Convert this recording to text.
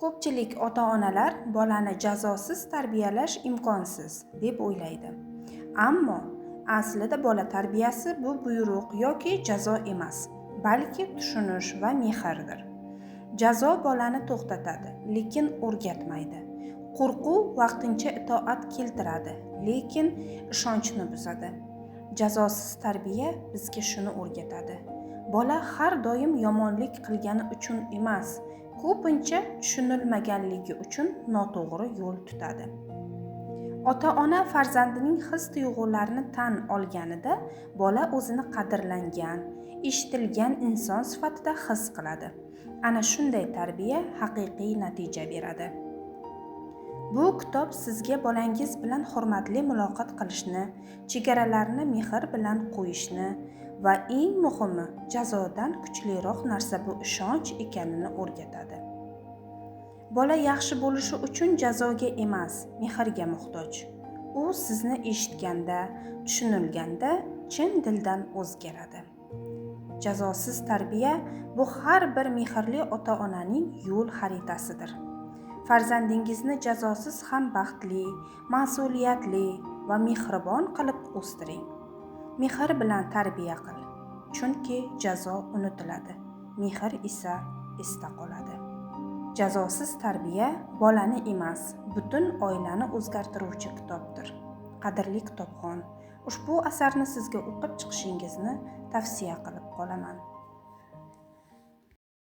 Ko'pchilik ota-onalar bolani jazosiz tarbiyalash imkonsiz deb o'ylaydi. Ammo aslida bola tarbiyasi bu buyruq yoki jazo emas, balki tushunish va mehrdir. Jazo bolani to'xtatadi, lekin o'rgatmaydi. Qo'rquv vaqtincha itoat keltiradi, lekin ishonchni buzadi. Jazosiz tarbiya bizga shuni o'rgatadi. Bola har doim yomonlik qilgani uchun emas, ko'pincha tushunilmaganligi uchun noto'g'ri yo'l tutadi. Ota-ona farzandining his-tuyg'ularini tan olganida bola o'zini qadrlangan, eshitilgan inson sifatida his qiladi. Ana shunday tarbiya haqiqiy natija beradi. Bu kitob sizga bolangiz bilan hurmatli muloqot qilishni, chegaralarni mehr bilan qo'yishni va eng muhimi, jazodan kuchliroq narsa bu ishonch ekanini o'rgatadi. Bola yaxshi bo'lishi uchun jazoga emas, mehrga muhtoj. U sizni eshitganda, tushunilganda chin dildan o'zgaradi. Jazosiz tarbiya bu har bir mehrli ota-onaning yo'l xaritasidir. Farzandingizni jazosiz ham baxtli, mas'uliyatli va mehribon qilib o'stiring. Mehr bilan tarbiya qil, chunki jazo unutiladi, mehr esa esda qoladi. Jazosiz tarbiya bolani emas, butun oilani o'zgartiruvchi kitobdir. Qadrli kitobxon, ushbu asarni sizga o'qib chiqishingizni tavsiya qilib qolaman.